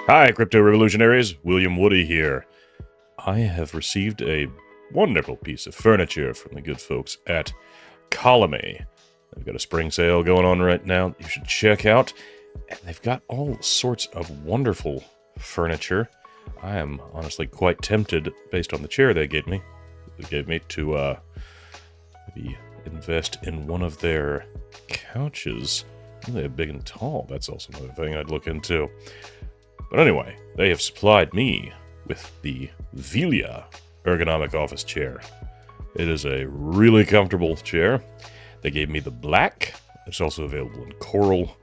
Hi, crypto revolutionaries. William Woody here. I have received a wonderful piece of furniture from the good folks at Colamy. They've got a spring sale going on right now you should check out. And they've got all sorts of wonderful furniture. I am honestly quite tempted, based on the chair they gave me to maybe invest in one of their couches. They're big and tall. That's also another thing I'd look into. But anyway, they have supplied me with the Velia ergonomic office chair. It is a really comfortable chair. They gave me the black. It's also available in coral.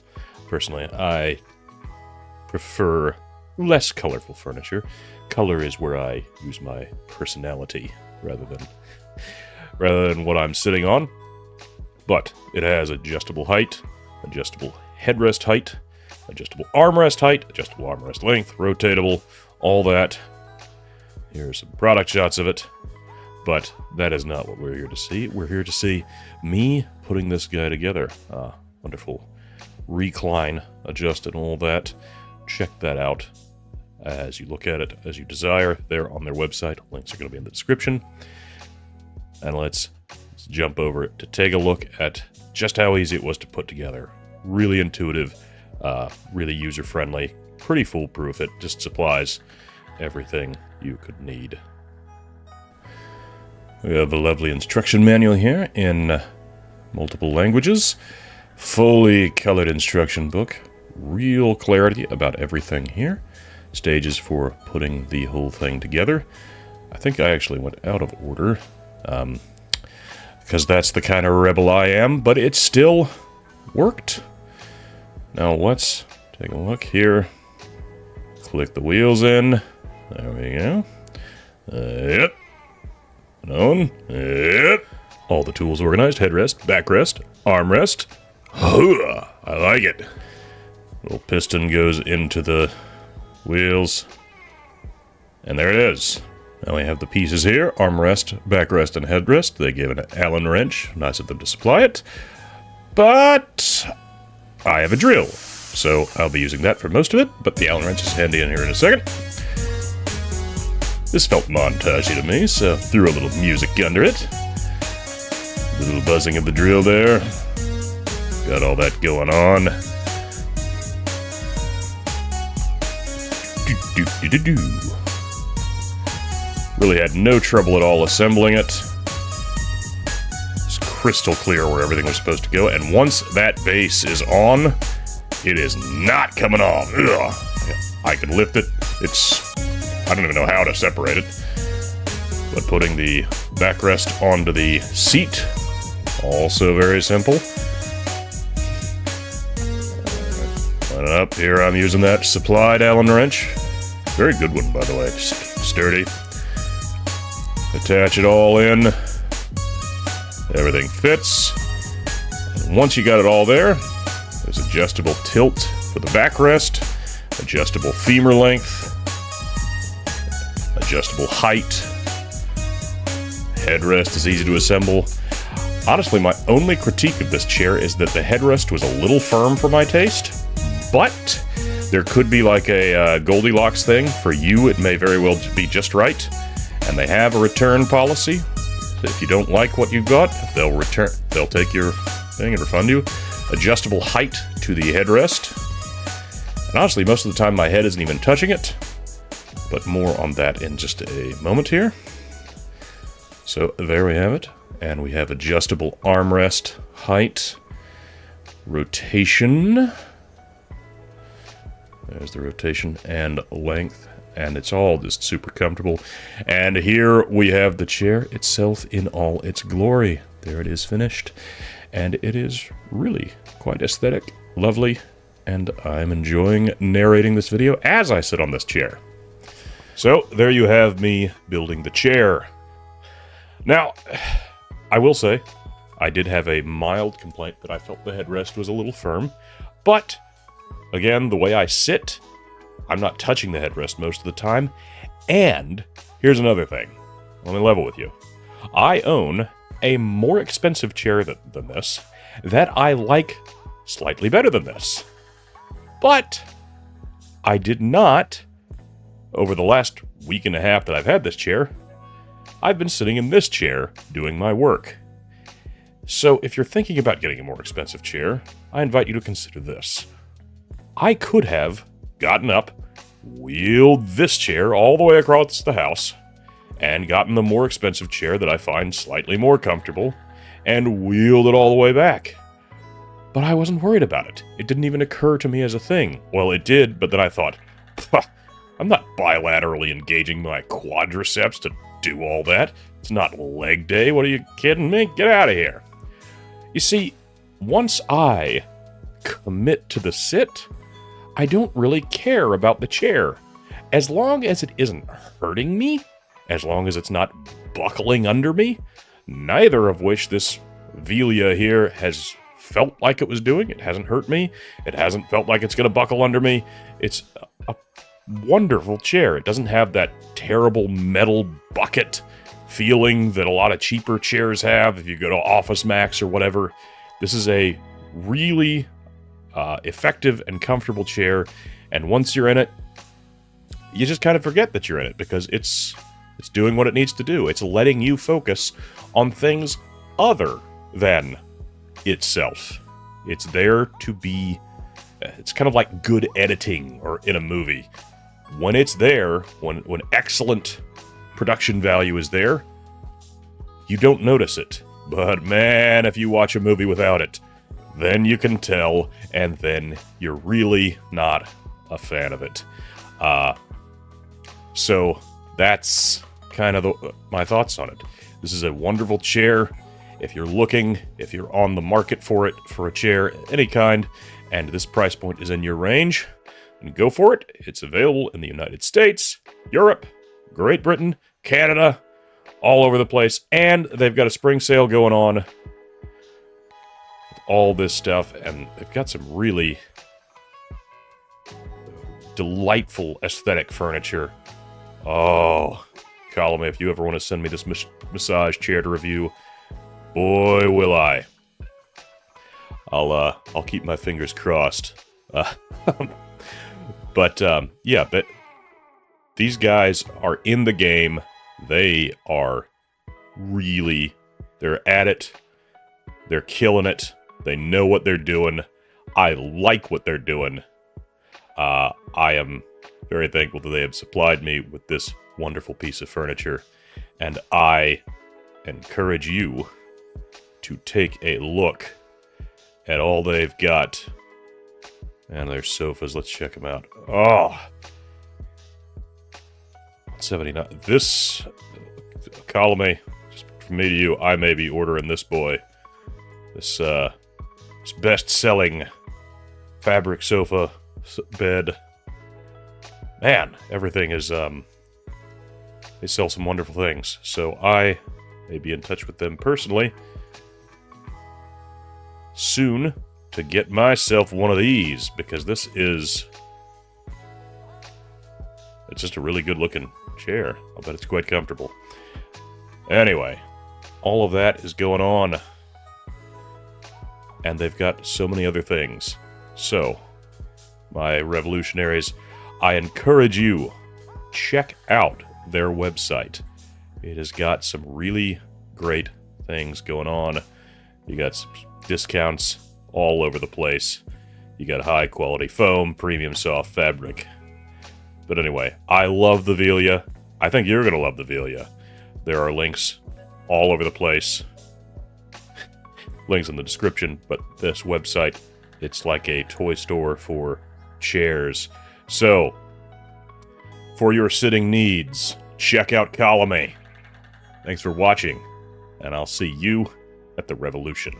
Personally, I prefer less colorful furniture. Color is where I use my personality rather than what I'm sitting on. But it has adjustable height, adjustable headrest height, adjustable armrest height, adjustable armrest length, rotatable, all that. Here's some product shots of it, but that is not what we're here to see. We're here to see me putting this guy together. Wonderful recline, adjust and all that. Check that out as you look at it, as you desire. They're on their website. Links are going to be in the description. And let's jump over to take a look at just how easy it was to put together. Really intuitive. Really user-friendly, pretty foolproof. It just supplies everything you could need. We have a lovely instruction manual here in multiple languages. Fully colored instruction book. Real clarity about everything here. Stages for putting the whole thing together. I think I actually went out of order, because that's the kind of rebel I am, but it still worked. Now let's take a look here. Click the wheels in. There we go. Yep. On. Yep. All the tools organized. Headrest, backrest, armrest. I like it. Little piston goes into the wheels. And there it is. Now we have the pieces here. Armrest, backrest, and headrest. They gave an Allen wrench. Nice of them to supply it. But I have a drill, so I'll be using that for most of it, but the Allen wrench is handy in here in a second. This felt montagey to me, so threw a little music under it. A little buzzing of the drill there. Got all that going on. Really had no trouble at all assembling it. Crystal clear where everything was supposed to go, and once that base is on, it is not coming off. Ugh. I can lift it. I don't even know how to separate it, but putting the backrest onto the seat, also very simple. Line it up here. I'm using that supplied Allen wrench. Very good one, by the way. Just sturdy. Attach it all in. Everything fits. And once you got it all there, there's adjustable tilt for the backrest, adjustable femur length, adjustable height. Headrest is easy to assemble. Honestly, my only critique of this chair is that the headrest was a little firm for my taste, but there could be like a Goldilocks thing. For you, it may very well be just right. And they have a return policy. If you don't like what you've got, they'll take your thing and refund you. Adjustable height to the headrest. And honestly, most of the time my head isn't even touching it. But more on that in just a moment here. So there we have it. And we have adjustable armrest height. Rotation. There's the rotation and length. And it's all just super comfortable. And here we have the chair itself in all its glory. There it is finished. And it is really quite aesthetic, lovely, and I'm enjoying narrating this video as I sit on this chair. So there you have me building the chair. Now, I will say, I did have a mild complaint that I felt the headrest was a little firm. But, again, the way I sit, I'm not touching the headrest most of the time. And here's another thing. Let me level with you. I own a more expensive chair than this that I like slightly better than this. But I did not, over the last week and a half that I've had this chair, I've been sitting in this chair doing my work. So if you're thinking about getting a more expensive chair, I invite you to consider this. I could have gotten up, wheeled this chair all the way across the house, and gotten the more expensive chair that I find slightly more comfortable, and wheeled it all the way back. But I wasn't worried about it. It didn't even occur to me as a thing. Well, it did, but then I thought, I'm not bilaterally engaging my quadriceps to do all that. It's not leg day. What are you kidding me? Get out of here. You see, once I commit to the sit, I don't really care about the chair. As long as it isn't hurting me, as long as it's not buckling under me, neither of which this Velia here has felt like it was doing. It hasn't hurt me. It hasn't felt like it's going to buckle under me. It's a wonderful chair. It doesn't have that terrible metal bucket feeling that a lot of cheaper chairs have if you go to Office Max or whatever. This is a really effective and comfortable chair, and once you're in it, you just kind of forget that you're in it because it's doing what it needs to do. It's letting you focus on things other than itself. It's there to be, it's kind of like good editing or in a movie. When it's there, when excellent production value is there, you don't notice it. But man, if you watch a movie without it, then you can tell, and then you're really not a fan of it. So that's kind of my thoughts on it. This is a wonderful chair. If you're on the market for a chair, any kind, and this price point is in your range, then go for it. It's available in the United States, Europe, Great Britain, Canada, all over the place, and they've got a spring sale going on with all this stuff, and they've got some really delightful aesthetic furniture. Oh, Colamy, if you ever want to send me this massage chair to review, boy, will I. I'll keep my fingers crossed. But these guys are in the game. They are they're at it. They're killing it. They know what they're doing. I like what they're doing. I am very thankful that they have supplied me with this wonderful piece of furniture. And I encourage you to take a look at all they've got. And their sofas, let's check them out. Oh, 79. This, Colamy, just from me to you, I may be ordering this boy. This best-selling fabric sofa bed. Man, everything is, they sell some wonderful things. So I may be in touch with them personally soon to get myself one of these, because this is, it's just a really good looking chair. I'll bet it's quite comfortable. Anyway, all of that is going on, and they've got so many other things. So, my revolutionaries, I encourage you, check out their website. It has got some really great things going on. You got some discounts all over the place. You got high quality foam, premium soft fabric. But anyway, I love the Velia. I think you're going to love the Velia. There are links all over the place. Links in the description, but this website, it's like a toy store for chairs. So, for your sitting needs, check out Colamy. Thanks for watching, and I'll see you at the revolution.